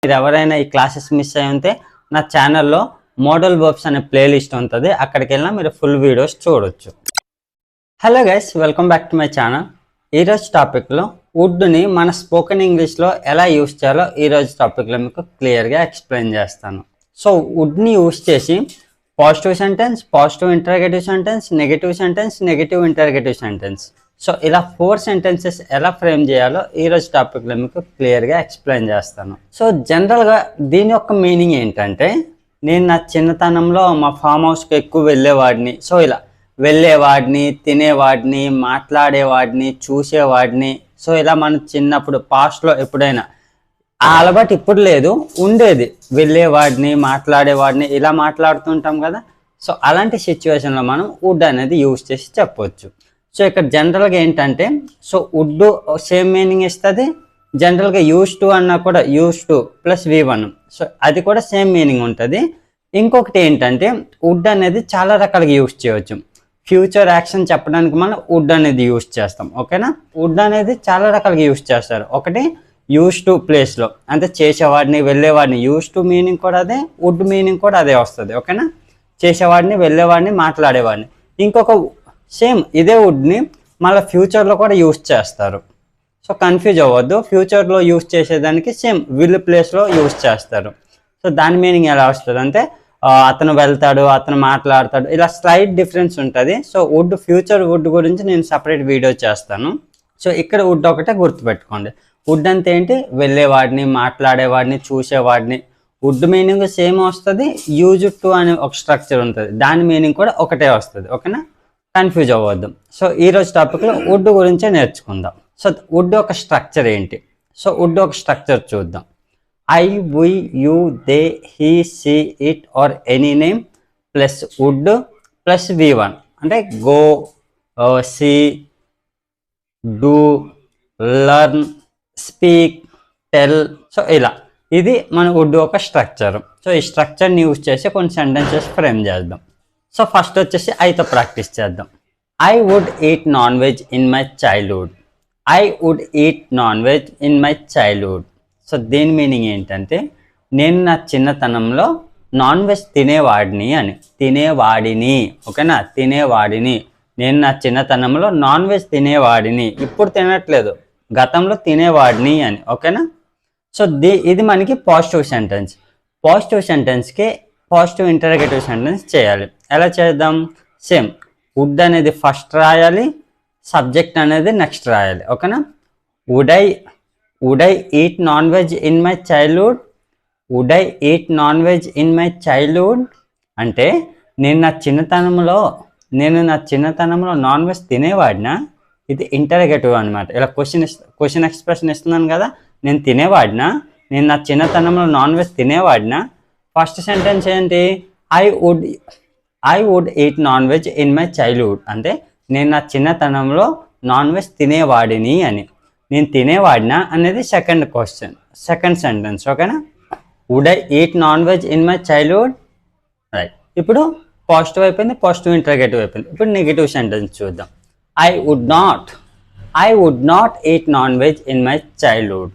మీరు ఎవరైనా ఈ క్లాసెస్ మిస్ అయి ఉంటే నా ఛానల్లో మోడల్ వర్బ్స్ అనే ప్లేలిస్ట్ ఉంటుంది, అక్కడికి వెళ్ళినా మీరు ఫుల్ వీడియోస్ చూడొచ్చు. Hello guys, welcome back to my channel. ఈరోజు టాపిక్లో వుడ్ని మన స్పోకెన్ ఇంగ్లీష్లో ఎలా యూస్ చేయాలో ఈరోజు టాపిక్లో మీకు క్లియర్గా ఎక్స్ప్లెయిన్ చేస్తాను. సో వుడ్ని యూస్ చేసి positive sentence, positive interrogative sentence, negative sentence, negative interrogative sentence, so ఇలా 4 సెంటెన్సెస్ ఎలా ఫ్రేమ్ చేయాలో ఈరోజు టాపిక్లో మీకు క్లియర్గా ఎక్స్ప్లెయిన్ చేస్తాను. సో జనరల్గా దీని యొక్క మీనింగ్ ఏంటంటే, నేను నా చిన్నతనంలో మా ఫామ్ హౌస్కి ఎక్కువ వెళ్ళేవాడిని. సో ఇలా వెళ్ళేవాడిని, తినేవాడిని, మాట్లాడేవాడిని, చూసేవాడిని. సో ఇలా మనం చిన్నప్పుడు పాస్ట్లో ఎప్పుడైనా ఆ అలవాటు ఇప్పుడు లేదు, ఉండేది. వెళ్ళేవాడిని, మాట్లాడేవాడిని, ఇలా మాట్లాడుతుంటాం కదా. సో అలాంటి సిచ్యువేషన్లో మనం వుడ్ అనేది యూజ్ చేసి చెప్పవచ్చు. సో ఇక్కడ జనరల్గా ఏంటంటే, సో వుడ్ సేమ్ మీనింగ్ ఇస్తుంది. జనరల్గా యూస్ టు అన్నా కూడా use to plus V1, so అది కూడా సేమ్ మీనింగ్ ఉంటుంది. ఇంకొకటి ఏంటంటే, వుడ్ అనేది చాలా రకాలుగా యూస్ చేయవచ్చు. ఫ్యూచర్ యాక్షన్ చెప్పడానికి మనం వుడ్ అనేది యూస్ చేస్తాం, ఓకేనా. వుడ్ అనేది చాలా రకాలుగా యూస్ చేస్తారు. ఒకటి యూస్ టు ప్లేస్లో, అంటే చేసేవాడిని, వెళ్ళేవాడిని. యూస్ టు మీనింగ్ కూడా అదే, వుడ్ మీనింగ్ కూడా అదే వస్తుంది, ఓకేనా. చేసేవాడిని, వెళ్ళేవాడిని, మాట్లాడేవాడిని. ఇంకొక సేమ్ ఇదే వుడ్ని మళ్ళీ ఫ్యూచర్లో కూడా యూస్ చేస్తారు. సో కన్ఫ్యూజ్ అవ్వద్దు, ఫ్యూచర్లో యూస్ చేసేదానికి సేమ్ వీళ్ళు ప్లేస్లో యూస్ చేస్తారు. సో దాని మీనింగ్ ఎలా వస్తుంది అంటే, అతను వెళ్తాడు, అతను మాట్లాడతాడు, ఇలా స్లైట్ డిఫరెన్స్ ఉంటుంది. సో వుడ్, ఫ్యూచర్ వుడ్ గురించి నేను సపరేట్ వీడియో చేస్తాను. సో ఇక్కడ వుడ్ ఒకటే గుర్తుపెట్టుకోండి. వుడ్ అంటే ఏంటి, వెళ్ళేవాడిని, మాట్లాడేవాడిని, చూసేవాడిని. వుడ్ మీనింగ్ సేమ్ వస్తుంది, యూజ్ టు అనే ఒక స్ట్రక్చర్ ఉంటుంది, దాని మీనింగ్ కూడా ఒకటే వస్తుంది, ఓకేనా. కన్ఫ్యూజ్ అవ్వద్దు. సో ఈరోజు టాపిక్లో వుడ్ గురించే నేర్చుకుందాం. సో వుడ్ ఒక స్ట్రక్చర్ ఏంటి, సో వుడ్ ఒక స్ట్రక్చర్ చూద్దాం. I, we, you, they, he, she, it or any name plus would plus V1, అంటే go, see, do, learn, speak, tell. So ఇలా ఇది మన వుడ్ ఒక స్ట్రక్చర్. సో ఈ స్ట్రక్చర్ని యూజ్ చేసి కొన్ని సెంటెన్సెస్ ఫ్రేమ్ చేద్దాం. సో ఫస్ట్ వచ్చేసి ఐతో ప్రాక్టీస్ చేద్దాం. I would eat non-veg in my childhood. I would eat non-veg in my childhood. So దీని మీనింగ్ ఏంటంటే, నేను నా చిన్నతనంలో నాన్ వెజ్ తినేవాడిని అని. తినేవాడిని, ఓకేనా, తినేవాడిని. నేను నా చిన్నతనంలో నాన్ వెజ్ తినేవాడిని, ఇప్పుడు తినట్లేదు, గతంలో తినేవాడిని అని, ఓకేనా. సో ఇది మనకి పాజిటివ్ సెంటెన్స్. పాజిటివ్ సెంటెన్స్కి పాజిటివ్ ఇంటరాగేటివ్ సెంటెన్స్ చేయాలి. ఎలా చేద్దాం, సేమ్ వుడ్ అనేది ఫస్ట్ రాయాలి, సబ్జెక్ట్ అనేది నెక్స్ట్ రాయాలి, ఓకేనా. Would I eat non-veg in my childhood? Would I eat non-veg in my childhood? అంటే నేను నా చిన్నతనంలో నాన్ వెజ్ తినేవాడినా, ఇది ఇంటరాగేటివ్ అనమాట. ఇలా క్వశ్చన్ ఎక్స్ప్రెషన్ ఇస్తున్నాను కదా, నేను తినేవాడినా, నేను నా చిన్నతనంలో నాన్ వెజ్ తినేవాడినా. ఫస్ట్ సెంటెన్స్ ఏంటి, I would eat non-veg in my childhood, అంటే నేను నా చిన్నతనంలో నాన్ వెజ్ తినేవాడిని అని. నేను తినేవాడినా అనేది సెకండ్ సెంటెన్స్, ఓకేనా. Would I eat non veg in my childhood, right. ఇప్పుడు పాజిటివ్ అయిపోయింది, పాజిటివ్ ఇంటరాగేటివ్ అయిపోయింది. ఇప్పుడు నెగిటివ్ సెంటెన్స్ చూద్దాం. I would not eat non veg in my childhood.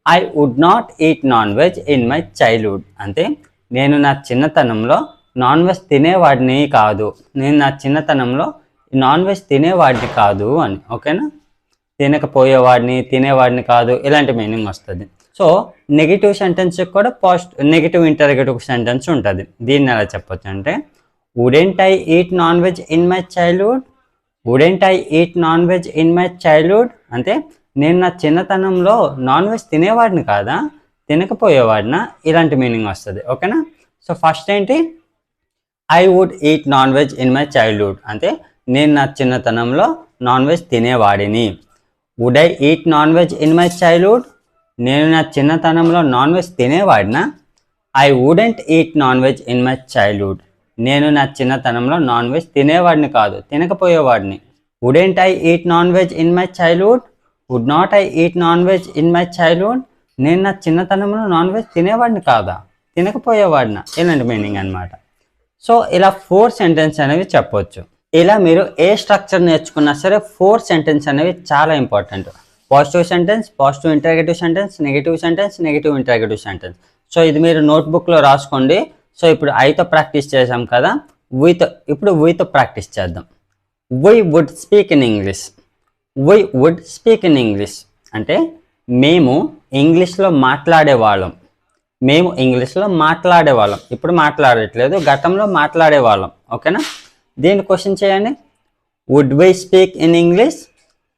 I would not eat non veg in my childhood అంటే నేను నా చిన్నతనంలో non veg తినేవాడిని కాదు, నేను నా చిన్నతనంలో నాన్ వెజ్ తినేవాడిని కాదు అని, ఓకేనా. తినేవాడిని కాదు, ఇలాంటి మీనింగ్ వస్తుంది. సో నెగిటివ్ సెంటెన్స్ కూడా నెగిటివ్ ఇంటరాగేటివ్ సెంటెన్స్ ఉంటుంది. దీన్ని ఎలా చెప్పొచ్చు అంటే, wouldn't I eat non veg in my childhood. Wouldn't I eat non veg in my childhood అంటే నేను నా చిన్నతనంలో నాన్ వెజ్ తినేవాడిని కాదా, తినకపోయేవాడినా, ఇలాంటి మీనింగ్ వస్తుంది, ఓకేనా. సో ఫస్ట్ ఏంటి, I would eat non veg in my childhood అంటే నేను నా చిన్నతనంలో నాన్ వెజ్ తినేవాడిని. Would I eat non veg in my childhood, నేను నా చిన్నతనంలో నాన్ వెజ్ తినేవాడినా. I wouldn't eat non veg in my childhood, నేను నా చిన్నతనంలో నాన్ వెజ్ తినేవాడిని కాదు, తినకపోయేవాడిని. Wouldn't I eat non veg in my childhood, would not I eat non veg in my childhood, నేను నా చిన్నతనంలో నాన్ వెజ్ తినేవాడిని కాదా, తినకపోయేవాడినా, ఇలాంటి మీనింగ్ అనమాట. సో ఇలా 4 సెంటెన్స్ అనేవి చెప్పవచ్చు. ఇలా మీరు ఏ స్ట్రక్చర్ నేర్చుకున్నా సరే 4 సెంటెన్స్ అనేవి చాలా important. Positive sentence, positive interrogative sentence, negative sentence, negative interrogative sentence. So ఇది మీరు నోట్బుక్లో రాసుకోండి. సో ఇప్పుడు ఐతో ప్రాక్టీస్ చేసాం కదా, ఇప్పుడు వీతో ప్రాక్టీస్ చేద్దాం. We would speak in English. We would speak in English అంటే మేము ఇంగ్లీష్లో మాట్లాడేవాళ్ళం. మేము ఇంగ్లీష్లో మాట్లాడేవాళ్ళం, ఇప్పుడు మాట్లాడట్లేదు, గతంలో మాట్లాడేవాళ్ళం. ఓకేనా? దీన్ని క్వశ్చన్ చేయండి. Would we speak in English?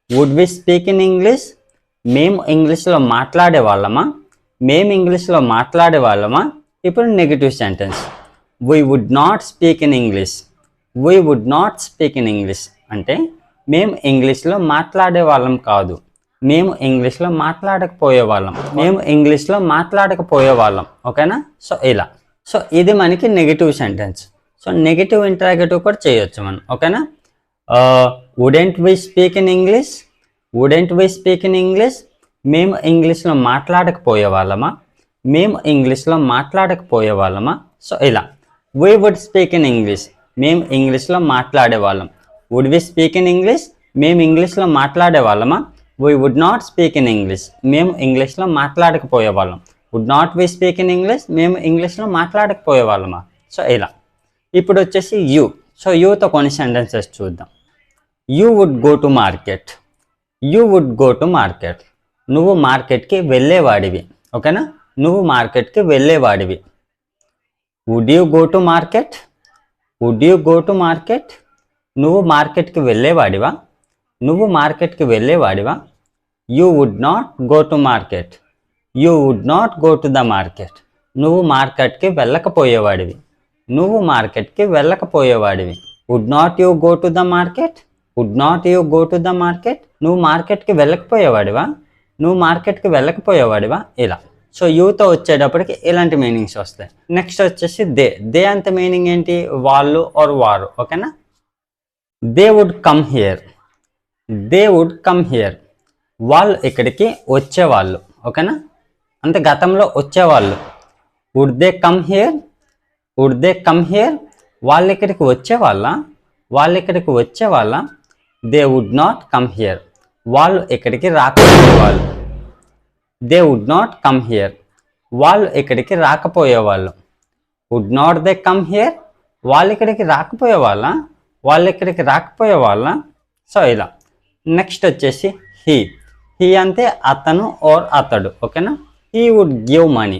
Would we speak in English? మేము ఇంగ్లీష్లో మాట్లాడేవాళ్ళమా? మేము ఇంగ్లీష్లో మాట్లాడేవాళ్ళమా? ఇప్పుడు negative sentence. We would not speak in English. We would not speak in English అంటే మేము ఇంగ్లీష్లో మాట్లాడేవాళ్ళం కాదు, మేము ఇంగ్లీష్లో మాట్లాడకపోయేవాళ్ళం, మేము ఇంగ్లీష్లో మాట్లాడకపోయేవాళ్ళం. ఓకేనా? సో ఇలా. సో ఇది మనకి negative sentence. So negative interrogative కూడా చేయొచ్చు మనం. ఓకేనా? Wouldn't we speak in English? Wouldn't we speak in English? మేము ఇంగ్లీష్లో మాట్లాడకపోయేవాళ్ళమా? మేము ఇంగ్లీష్లో మాట్లాడకపోయేవాళ్ళమా? సో ఇలా. We would speak in English, మేము ఇంగ్లీష్లో మాట్లాడేవాళ్ళం. Would we speak in English? మేము ఇంగ్లీష్లో మాట్లాడేవాళ్ళమా? We would not speak in English, మేము ఇంగ్లీష్లో మాట్లాడకపోయేవాళ్ళం. Would not we speak in English? మేము ఇంగ్లీష్లో మాట్లాడకపోయేవాళ్ళమా? సో ఇలా. ఇప్పుడు వచ్చేసి యూ. సో యూతో కొన్ని సెంటెన్సెస్ చూద్దాం. You would go to market. You would go to market. నువ్వు మార్కెట్కి వెళ్ళేవాడివి. ఓకేనా? నువ్వు మార్కెట్కి వెళ్ళేవాడివి. Would you go to market? Would you go to market? నువ్వు మార్కెట్కి వెళ్ళేవాడివా? నువ్వు మార్కెట్కి వెళ్ళేవాడివా? You would not go to market. You would not go to the market. నువ్వు మార్కెట్కి వెళ్ళకపోయేవాడివి. నువ్వు మార్కెట్కి వెళ్ళకపోయేవాడివి. Would not you go to the market? Would not you go to the market? నువ్వు మార్కెట్కి వెళ్ళకపోయేవాడివా? నువ్వు మార్కెట్కి వెళ్ళకపోయేవాడివా? ఇలా. సో యూతో వచ్చేటప్పటికి ఇలాంటి మీనింగ్స్ వస్తాయి. నెక్స్ట్ వచ్చేసి దే. దే అంత మీనింగ్ ఏంటి? వాళ్ళు ఆర్ వారు. ఓకేనా? They would come here. They would come here. వాళ్ళు ఇక్కడికి వచ్చేవాళ్ళు. ఓకేనా? అంటే గతంలో వచ్చేవాళ్ళు. Would they come here? Would they come here? వాళ్ళు ఇక్కడికి వచ్చేవాళ్ళ? వాళ్ళు ఇక్కడికి వచ్చేవాళ్ళ? They would not come here. వాళ్ళు ఇక్కడికి రాకపోయేవాళ్ళు. They would not come here. వాళ్ళు ఇక్కడికి రాకపోయేవాళ్ళు. Would not they come here? వాళ్ళు ఇక్కడికి రాకపోయేవాళ్ళ? వాళ్ళు ఇక్కడికి రాకపోయేవాళ్ళ? సో ఇలా. నెక్స్ట్ వచ్చేసి హీ. హీ అంటే అతను ఆర్ అతడు. ఓకేనా? He would give money.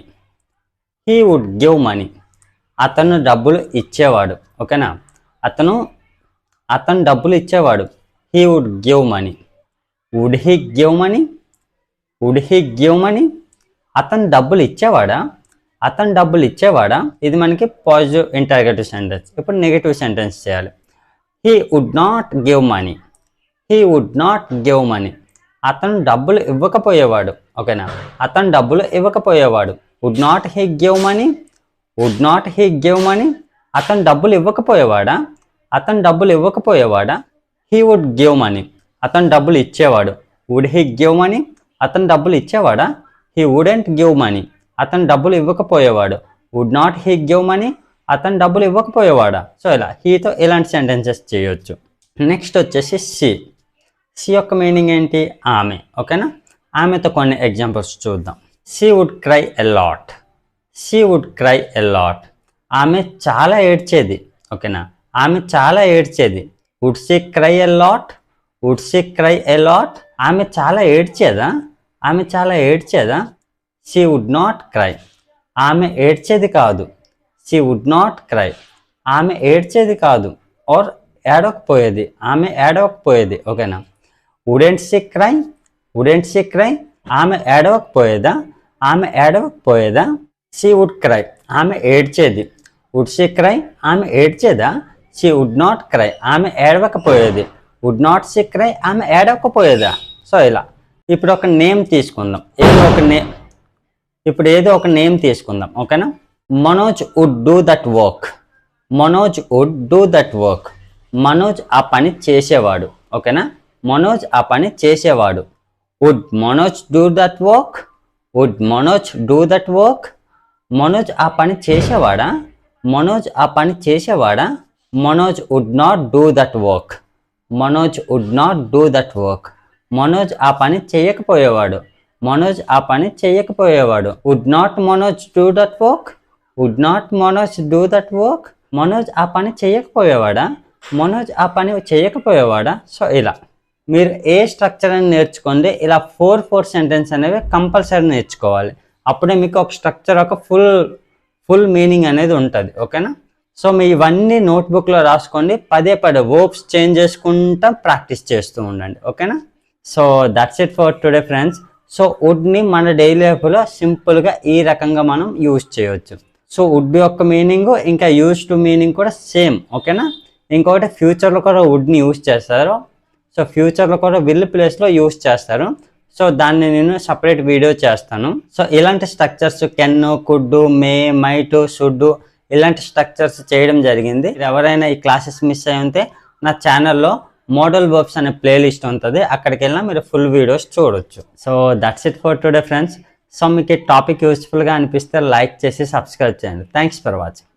He would give money. అతను డబ్బులు ఇచ్చేవాడు. ఓకేనా? అతను డబ్బులు ఇచ్చేవాడు. He would give money. Would he give money? Would he give money? అతను డబ్బులు ఇచ్చేవాడా? అతను డబ్బులు ఇచ్చేవాడా? ఇది మనకి పాజిటివ్ ఇంటరాగేటివ్ సెంటెన్స్. ఇప్పుడు నెగిటివ్ సెంటెన్స్ చేయాలి. He would not give money. He would not give money. అతను డబ్బులు ఇవ్వకపోయేవాడు. ఓకేనా? అతను డబ్బులు ఇవ్వకపోయేవాడు. Would not he give money? Would not he give money? అతను డబ్బులు ఇవ్వకపోయేవాడా? అతను డబ్బులు ఇవ్వకపోయేవాడా? He would give money. అతను డబ్బులు ఇచ్చేవాడు. Would he give money? అతను డబ్బులు ఇచ్చేవాడా? He wouldn't give money. అతను డబ్బులు ఇవ్వకపోయేవాడు. Would not he give money? అతను డబ్బులు ఇవ్వకపోయేవాడా? సో ఇలా హీతో ఇలాంటి సెంటెన్సెస్ చేయొచ్చు. నెక్స్ట్ వచ్చేసి సి. సి యొక్క మీనింగ్ ఏంటి? ఆమె. ఓకేనా? ఆమెతో కొన్ని ఎగ్జాంపుల్స్ చూద్దాం. She would cry a lot. She would cry a lot. ఆమె చాలా ఏడ్చేది. ఓకేనా? ఆమె చాలా ఏడ్చేది. Would she cry a lot? Would she cry a lot? ఆమె చాలా ఏడ్చేదా? ఆమె చాలా ఏడ్చేదా? She would not cry. ఆమె ఏడ్చేది కాదు. She would not cry. ఆమె ఏడ్చేది కాదు ఆర్ ఏడవకపోయేది. ఆమె ఏడవకపోయేది. ఓకేనా? Wouldn't she cry? Wouldn't she cry? ఆమె ఏడవకపోయేదా? ఆమె ఏడవకపోయేదా? She would cry. ఆమె ఏడ్చేది. Would she cry? ఆమె ఏడ్చేదా? She would not cry. ఆమె ఏడవకపోయేది. Would not she cry? ఆమె ఏడవకపోయేదా? సో ఇలా. ఇప్పుడు ఒక నేమ్ తీసుకుందాం. ఏదో ఒక నేమ్ తీసుకుందాం. ఓకేనా? Manoj would do that work. Manoj would do that work. Manoj ఆ పని చేసేవాడు. ఓకేనా? మనోజ్ ఆ పని చేసేవాడు. Would Manoj do that work? Would Manoj do that work? Manoj ఆ పని చేసేవాడా? మనోజ్ ఆ పని చేసేవాడా? Manoj would not do that work. Manoj would not do that work. Manoj ఆ పని చేయకపోయేవాడు. మనోజ్ ఆ పని చేయకపోయేవాడు. Would not Manoj do that work? Would not Manoj do that work? Manoj ఆ పని చేయకపోయేవాడా? మనోజ్ ఆ పని చేయకపోయేవాడా? సో ఇలా మీరు ఏ స్ట్రక్చర్ అని నేర్చుకోండి, ఇలా 4 సెంటెన్స్ అనేవి కంపల్సరీ నేర్చుకోవాలి. అప్పుడే మీకు ఒక స్ట్రక్చర్, ఒక ఫుల్ మీనింగ్ అనేది ఉంటుంది. ఓకేనా? సో మీ ఇవన్నీ నోట్బుక్లో రాసుకోండి. పదే వర్బ్స్ చేంజ్ చేసుకుంటా ప్రాక్టీస్ చేస్తూ ఉండండి. ఓకేనా? So that's it for today friends. So వుడ్ని మన డైలీ లైఫ్లో సింపుల్గా ఈ రకంగా మనం యూజ్ చేయవచ్చు. సో వుడ్ యొక్క మీనింగ్ ఇంకా యూజ్ టు మీనింగ్ కూడా సేమ్. ఓకేనా? ఇంకొకటి ఫ్యూచర్లో కూడా వుడ్ని యూజ్ చేస్తారు. సో ఫ్యూచర్లో కూడా విల్ ప్లేస్లో యూజ్ చేస్తారు. సో దాన్ని నేను సపరేట్ వీడియో చేస్తాను. సో ఇలాంటి structures can, could, May, might, should ఇలాంటి స్ట్రక్చర్స్ చేయడం జరిగింది. ఎవరైనా ఈ క్లాసెస్ మిస్ అయి ఉంటే నా ఛానల్లో మోడల్ వర్బ్స్ అనే ప్లేలిస్ట్ ఉంటుంది, అక్కడికి వెళ్ళినా మీరు ఫుల్ వీడియోస్ చూడొచ్చు. So that's it for today friends. So మీకు ఈ టాపిక్ యూస్ఫుల్గా అనిపిస్తే లైక్ చేసి సబ్స్క్రైబ్ చేయండి. Thanks for watching.